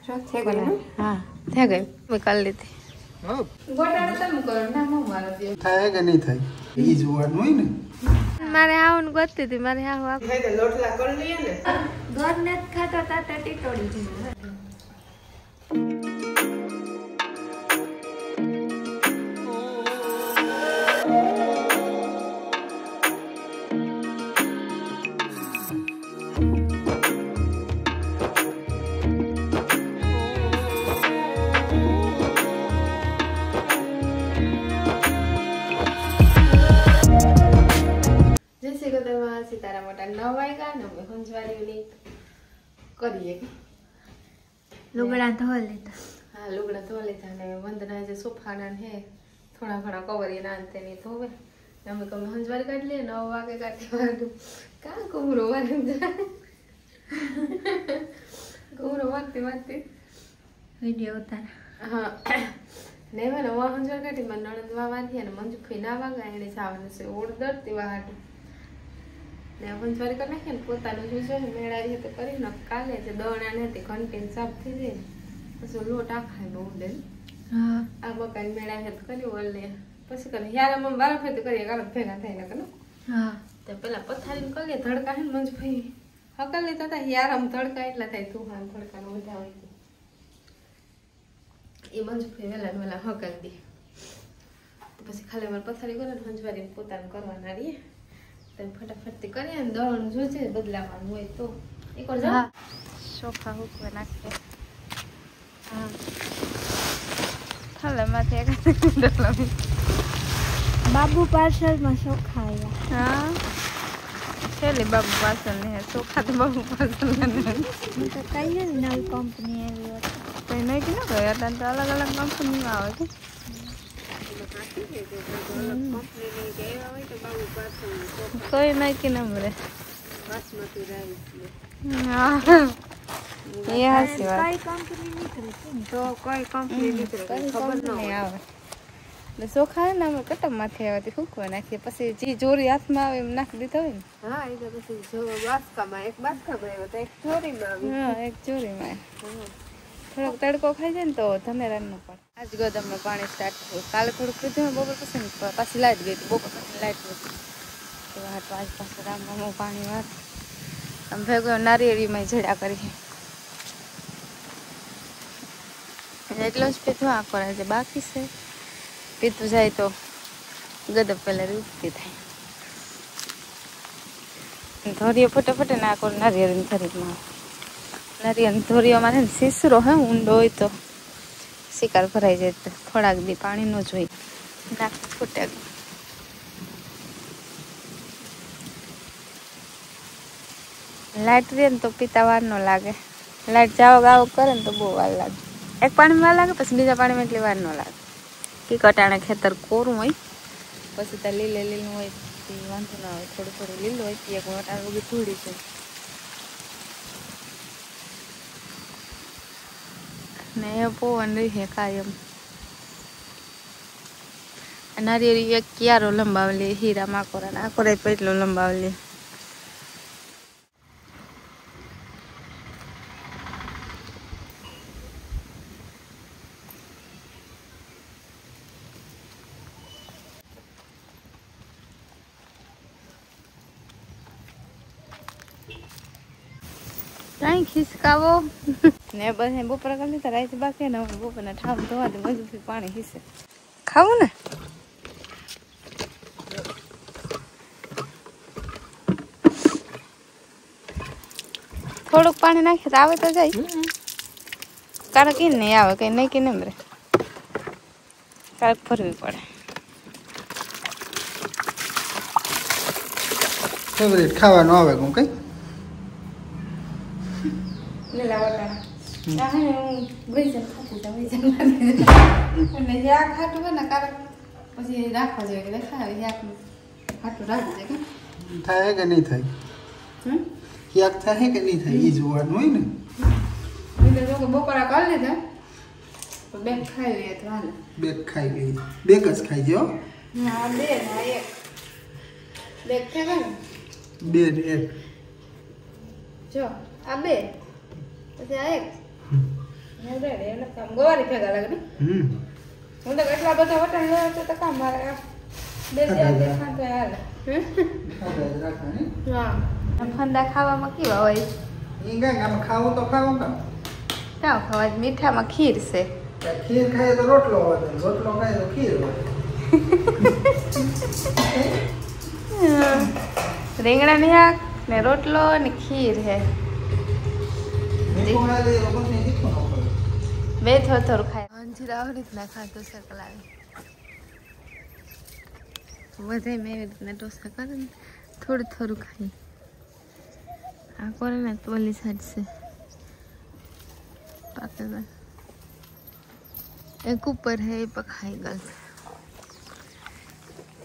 हाँ थे गए मैं कर लेती થાય કે નહીં થાય ઈ જોવાનું હોય ને મારે આવું ગોતતી હતી મારે આવું લોટલા કરી લઈએ ને ઘર ને ખાતા તા ટીટોડી છે सीतारा मोटा 9 वाग्या ने हंजवारी करिए लुगड़ा धो लेता हाँ लुगड़ा धो लेता ने वंदना जे सोफा ना है थोड़ा घणा कवर ये नानते नहीं धोवे हम कम हंजवारी काट ले 9 वागे काटे वाडू का कुमरो वाले कुमरो वाते वाते वीडियो उतार हाँ ने मैंने वो हंजवारी काटी मन नणंद वावानी है ने मंजू फीना वागा एने सावन से ओड़ दरती वाडू ने हंजवारी कर नाखे ने पोतानु जो छे मेळावी तो करी न काले जे दणा ने ते घंटी साफ थई जाय પછી લોટ આખાય બહુ દે હા આ બકાઈ મેળાવે તો કરી ઓલે પછી કરે યાર મમ બાર ફેર કરી કાલ ભેગા થાય ને કનો હા તે પેલા પથારીને કરી ધડકા હે મંજ ભાઈ હકલ લેતા તા યાર આમ ધડકા એટલા થાય તું હા ધડકા નો મજા આવે એ મંજ ભાઈ વેલા હકલ દે તો પછી ખાલી માર પથારી કરે ને હંજવારી પોતાને કરવાના રીએ फटाफट करे दौड़ जो बदला हुए तो एक और हाँ सोफा हुक बना के हाँ हले माथे बाबू पार्सल में सोखा आया हाँ चले बाबू पार्सल नहीं सोखा तो बाबू पार्सल नहीं तो कई नई कंपनी है कई नहीं कि ना गया तो अलग अलग कंपनी में आवे के कोई नहीं कि नंबर बासमती राइस ये हसी बात कोई कंपनी निकले तो कोई कंपनी निकले खबर नहीं आवे ने सोखा है ना कटम माथे आवे फूकवा नाखी પછી જી જોરી હાથમાં આવે એમ નાખી દીધો હોય ને હા એ તો પછી જો બાસકામાં એક બાસકામાં આવ્યો તો એક જોરીમાં આવી હા એક જોરીમાં થોડોક તડકો ખાઈ જાય ને તો ધનેરા ન પડે આજ ગોદામમાં પાણી સ્ટાર્ટ થયું કાલે થોડુંક કીધું બપોર પછી પાછી લાઈટ ગઈ હતી બપોર પછી લાઈટ નથી તો આજ પાછું રામમાં પાણી વાત આમ ભેગો નારિયેળીમાં જડા કરી એટલો જ પીધું આ કરે છે બાકી છે પીતું જાય તો ગદબ પહેલા રૂપતી થાય ધોરીઓ ફટાફટ ના કરો નારિયેળીની ખરીદમાં नारियल धोरिया मारे सीसरो है ऊंडो होय तो शिकार भराई जाए तो थोड़ा दी पानी नो जोई नाक फूटे लाइट रे तो पीता वार न लागे लाइट जाओ गाओ करे तो बो वार लागे एक पानी में लागे પછી બીજા પાણી में એટલી વાર ન લાગે કે કટાણે ખેતર કોરું હોય પછી તો લીલે લીલું હોય તે વાંધો ના હોય થોડું થોડું લીલું હોય તે એક વટાણ ઉગી થોડી છે ને પવન રહે કાયમ નારિયેળી એક ક્યારો લંબાવલી હીરા માકોરા આકોરે પેટલો લંબાવલી कहीं खिसकावो ने बस बपोर कर लीता रात बाकी ना बपोर ना ठाम धोवा दे मजू फिर पानी खिसे खाऊ ना थोड़क पानी नाखे आवे तो जाए कारण कि नहीं आवे कहीं नहीं कि नहीं कारण भरवी पड़े फेवरेट खाવાનું આવે કોણ કઈ वैसे या खाटू है ना कारण પછી રાખવા જોઈએ કે દેખાય યાક ખાટું રાખજે કે થાય કે નહીં થાય યાક થાય કે નહીં થાય ઈ જોવાનું હોય ને એટલે જો બપોરા કરી લીધા તો બેગ ખાઈ લે તો હાલ બેગ ખાઈ ગઈ બેગ જ ખાઈ ગયો હા બે ના એક બેગ ખાવા ને બે એક જો આ બે પછી આ એક રેડી એને કામ ગોવારી ભેગા લાગે ને હું તો એટલા બધા વટાણ લેવા તો કામ મારે બે ચાર ખાતો હાલ હા ફંદા ખાવામાં કેવા હોય ઈ ગાય આમ ખાવું તો ખાવું કામ કાવ ખાવા મીઠામાં ખીર છે ખીર ખાય તો રોટલો હોય રોટલો ખાય તો ખીર હોય રીંગણાની શાક ને રોટલો ને ખીર હે બે થોડું ખાય અંજીર આવી રીતના ખાતો છે કલાવી બધે મેં એવી રીતના ઢોસા કરે ને થોડું ખાઈ આ કરે ને તો ઓલી સાઈડ છે પાકેલા એક ઉપર है पकाई गल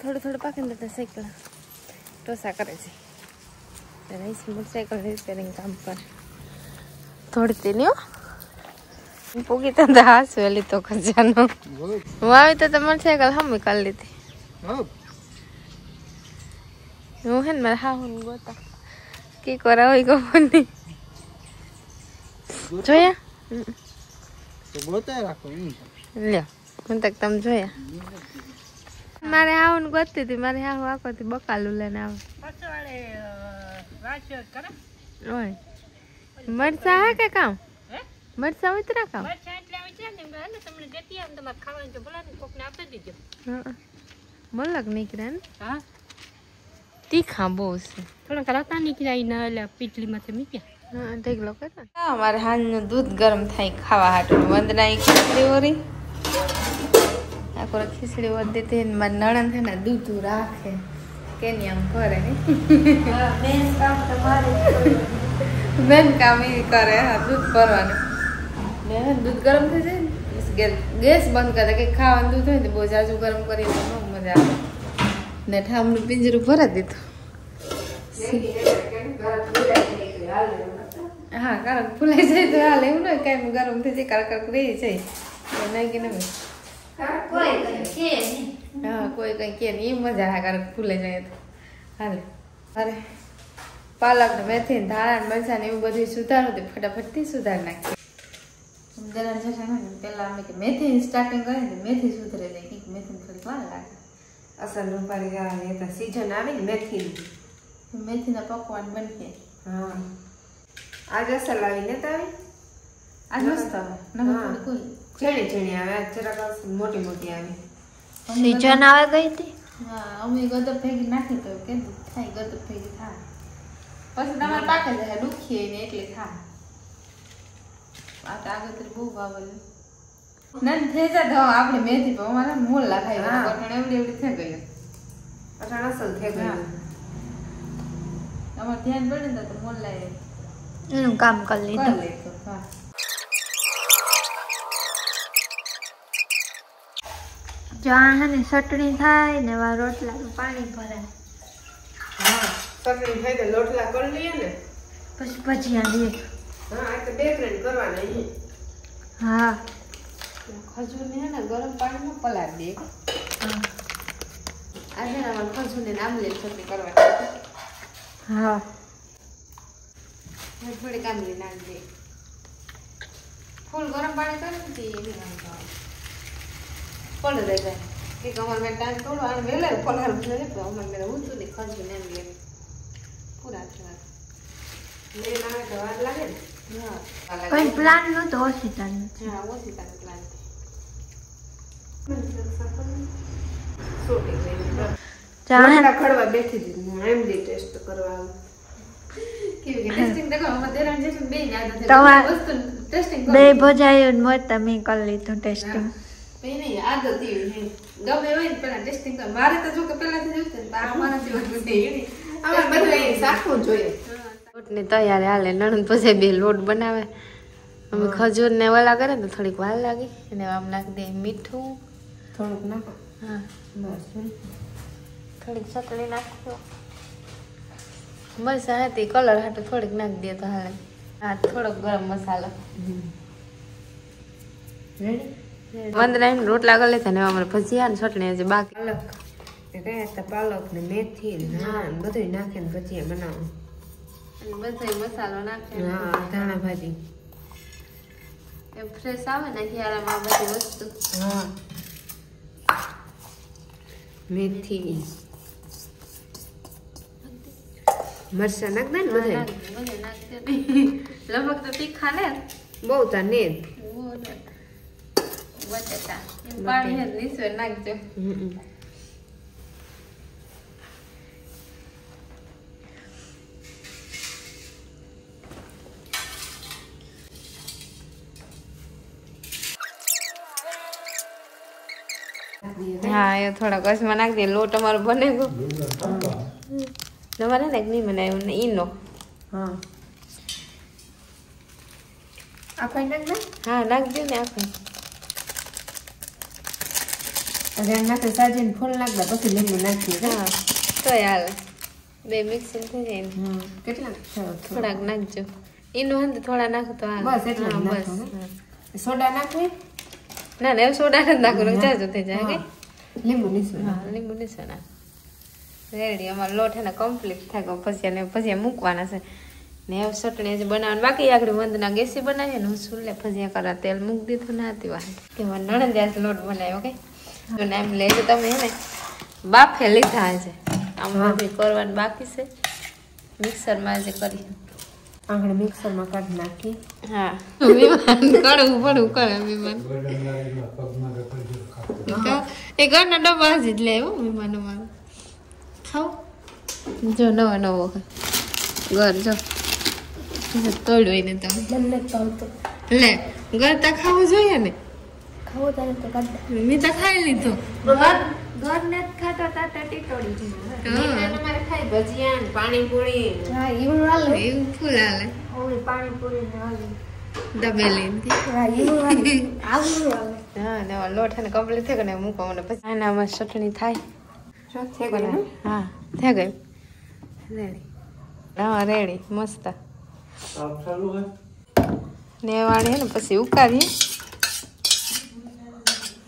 थोड़ा पाके देते साइकिल डोसा करे छे राइस मोटरसाइकिल रिपेयरिंग काम पर थोड़ी तेनी पोगी तो हास वाली तो खजानो वो आई तो मोटरसाइकिल हम निकाल ली थी वो है मेरा हाँ हुन गोता की करा होई को नहीं જોયા તો ગોતે રાખો લ્યો હું તક તમે જોયા મારે આવું ગોતતી હતી મારે આવું આખોથી બકાલું લઈને આવે પછવાડે વાંચ્યો કરે ઓય મરચા હે કે કામ મરચા ઉતરા કામ મરચા એટલે આવી છે ને મેં તમને દેતી આમ તમારે ખાવાનું તો ભલા ને કોકને આપી દીજો હા મલક નીકળે ને હા તીખા બહુ છે થોડા કરાતા નીકળ્યા ના એટલે પીટલીમાંથી મૂક્યા हाँ देख लो कर हमारे हाथ में दूध गर्म था खावा हाटो वंदना खिचड़ी हो रही आपको खिचड़ी वो देते हैं नड़न है ना दूध राखे के नियम करे मेन काम तुम्हारे मेन काम ही करे हाँ दूध भरवाने दूध गर्म थे जाए गैस बंद कर दे खावा दूध है तो बहुत जाजू गर्म करी मजा आवे ने ठामनु पिंजरू भरा दीधुं हाँ कारण फुलाई जाए तो हाल एवं ना कहीं गरम थे जे कड़क रही जाए नहीं कि नहीं कोई कहीं के नहीं मजा है कारण फुलाई जाए तो हाल अरे पालक ने मेथी ने धाणा ने मरचा ने एवं બધું સુધારો તો ફટાફટ થી સુધાર નાખી हम जरा जैसा ना पहला में के मेथी स्टार्टिंग करें तो मेथी सुधरे नहीं कि मेथी थोड़ी વાર લાગે અસલ રૂપારી જવાની એ તો સીઝન આવે ને મેથી ના પકવાન બનકે હા आज असल आई ने तावी आज मस्त आवे नगर कोई छेणी आवे आज जरा मोटी मोटी आवे सीजन आवे गई थी हां अमे गदप फेगी नाखी तो के थाई गदप फेगी था પછી તમાર પાકે જાય દુખી ને એટલે થા આ કાગતરી બહુ વાવલ નન થેજા દો આપણે મેથી પર અમારા મોલ લાખાઈ ગયો કટણ એવડી થઈ ગઈ અટાણ અસલ થઈ ગઈ અમાર ધ્યાન પડે ને તો મોલ લાય એનું કામ કરી લીધું જ્યાં હે ને ચટણી થાય ને વા રોટલાનું પાણી ભરાય હા ચટણી થાય તો રોટલા કરી લઈએ ને પછી ભજીયા દે હા આ તો બે ત્રણ કરવાના અહીં હા ખજૂર ને ને ગરમ પાણીમાં પલાળી દે હા આજે ના ખજૂર ને આમલી ચટણી કરવાની હા थोड़ी कामली नाख दे फूल गरम पानी कर दी पड़ देगा कि कमर में टाइम थोड़ा और मेले पलर ले तो हमर मेरा उठ तो दिखा जो ने ले पूरा था ले ना तो आज लगे हां कोई प्लान न तो सीतान हां वो सीतान प्लान सोटे गई चाहे खड़वा बैठी थी एम डी टेस्ट करवा બે ભજાયો મત તમે કરી લીધું ટેસ્ટિંગ પેલી આદત એવી ગમે હોય ને પેલા ટેસ્ટિંગ કર મારે તો જો કે પહેલાથી જ છે પણ અમારા જીવન છે એની અમાર બધું એ સાખવું જોઈએ લોટની તૈયારી હાલે નણંદ પછી બે લોટ બનાવે અમે ખજૂર ને ઓલા કરે ને થોડીક વાર લાગી અને આમ નાખી દે મીઠું થોડુંક નાખો હા બસ થોડીક ચટણી નાખો મરચા હતી કલર હાટો થોડીક નાખી દે તો હાલે હા થોડોક ગરમ મસાલો રેડી વંદના રોટલા કરી લેતા ને અમારે ભજીયા ને ચટણી હજી બાકી પાલક રેતા પાલક ને મેથી ને નાન બધું નાખીને ભજીયા બનાવો અને બધો મસાલો નાખે હા ધાણા ભાજી એ ફ્રેશ આવે ને હિયાળામાં બધી વસ્તુ. હા મેથી મરચા નાખ દે ને બધા લગભગ તો તીખા ને બહુ તા ને બટેટા પાણી હે નીચે નાખજો. હા એ થોડા કસમાં નાખ દે. લોટ અમારો બને ગયો તમારે ને નહીં બનાવ્યું ને ઈનો. હા આપણે નાખ દે. હા નાખજો ને આપણે અરે નાખે સાજીને ફૂલ નાખ દે પછી લીંબુ નાખીએ. હા તો હાલ બે મિક્સિંગ થઈ જાય ને. કેટલા થોડાક નાખજો. ઈનો હે થોડા નાખો તો હાલ. બસ એટલા બસ. સોડા નાખવી ના ના એવું સોડા નથી નાખવાનું જાજો થઈ જાય કે લીંબુ નીસું. હા લીંબુ નીસું ના રેડી. અમારો લોટ હે ને કમ્પ્લીટ થાય ગયો. ભજીયા મૂકવાના છે ને એવું ચટણી હજી બનાવવાનું બાકી. આગળ વંદના ગેસી બનાવીએ ને હું સુલે ભજીયા કરા તેલ મૂકી દીધું ના હતી વાત કે મને નણંદ લોટ બનાવ્યો કે એમ લેજો તમે હે ને બાફે લીધા છે. આમ બધી કરવાનું બાકી છે. મિક્સરમાં જે કરી આંગણે મિક્સરમાં કાઢી નાખી. હા વિમાન કડવું પડવું કરે વિમાન એ ઘરના ડબ્બા જ લે વિમાન અમારું ખાવ જો નવો નવો ઘર જો તોડ્યું ને તમે લે ઘર તો ખાવું જોઈએ ને. ખાવો તારે તો કાઢ મેં તો ખાઈ લીધું. ઘર ને ખાતા તાતા ટીટોડી દીધું. અમારે ખાઈ ભજીયા ને પાણીપુરી. હા એવું હાલે. એવું ફૂલ હાલે ઓય પાણીપુરી ને હાલે દબેલી હા એવું હાલે. આવું હાલે. હા ને લોટ ને કમ્પ્લીટ થઈ ગયો ને મૂકો મને પછી આનામાં ચટણી થાય. થઈ ગયું. હા થઈ ગયું રેડી. હા રેડી મસ્ત ને વાળી ને પછી ઉકાળીએ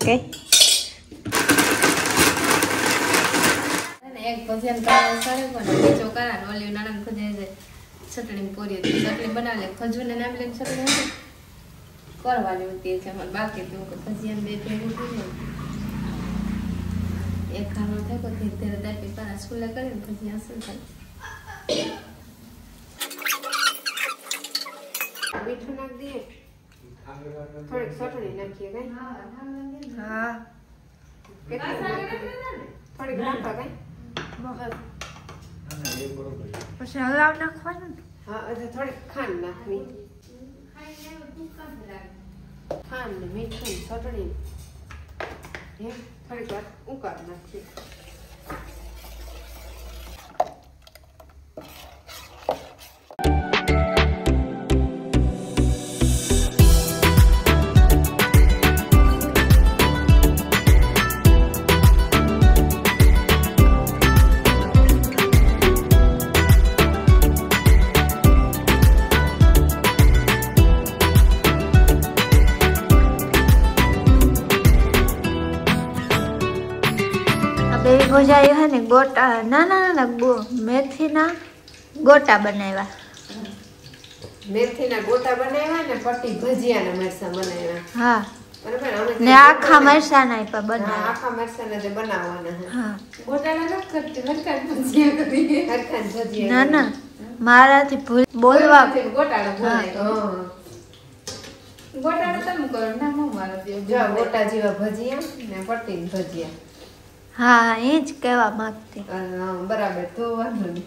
કે એક ભજીયા સળે કોને બીજો કરા ઓલી નાના ખોજે ચટણી પૂરી ચટણી બનાવી લે ખજૂર ને નામ લઈને ચટણી કરવાની હોતી છે અમારે બાકી તો ભજીયા બે ભેગું થઈ એક ખાનો થાય તો ધીરે ધીરે દાટી પારા સ્કૂલે કરીને ભજીયા શું થાય. મીઠું નાખ દઈએ. થોડીક ચટણી નાખીએ કઈ. હા થોડીક નાખવા કઈ. પછી હલાવ નાખવાનું. હા એટલે થોડીક ખાંડ નાખવી. ખાંડ ને મીઠું ચટણી થોડીક વાર ઉકાળ નાખવી. ભોજાઈ હે ને ગોટા નાના મેથીના ગોટા બનાવ્યા. મેથીના ગોટા બનાવ્યા ને પટ્ટી ભજીયાના મરચાં બનાવ્યા. હા બરાબર. ને આખા મરચાના પણ બનાવ્યા. આખા મરચાના જે બનાવવાના છે. હા ગોટાના નથી કરતી હરખા ભજીયા કરી હરખા ભજીયા. ના મારાથી ભૂલ બોલવા ગોટાળો બોલાય. ગોટાળો તમે કરો ના હું મારો દે જો ગોટા જેવા ભજીયા ને પટ્ટી ભજીયા. હા એ જ કહેવા માંગતી. બરાબર તો વાંધો નહીં.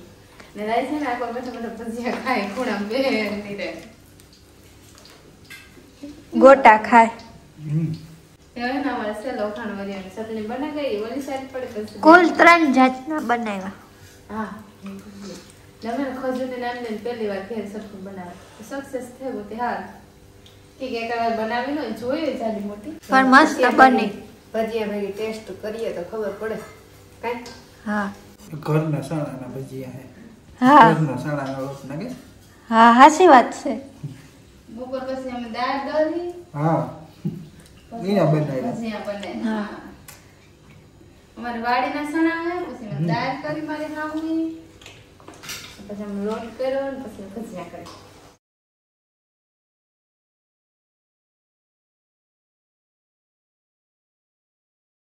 ને રાઈ છે ને આખો બેઠા બેઠા ભજીયા ખાય ખૂણા બે ની રે ગોટા ખાય. હવે ના અમારે સેલો ખાણ વરિયાની ચટણી બના ગઈ ઓલી સાઈડ પડે પછી કુલ 3 જાતના બનાવ્યા. હા તમે ખજૂર ને નામ લઈને પહેલી વાર ઘેર ચટણી બનાવે સક્સેસ થયો તે હાલ ઠીક એક વાર બનાવી લો જોઈએ જાડી મોટી પણ મસ્ત બની. ભજીયા ભેગી ટેસ્ટ કરીએ તો ખબર પડે કાઈ. હા ઘરના સાણાના ભજીયા હે. હા ઘરના સાણાના લોટ નાખે. હા સાચી વાત છે. બપોર પછી અમે દાળ દળી હા નીના બનાવ્યા. ભજીયા બને. હા અમારી વાડીના સણા હે પછી અમે દાળ કરી મારી હામની પછી અમે લોટ કર્યો ને પછી ભજીયા કર્યા.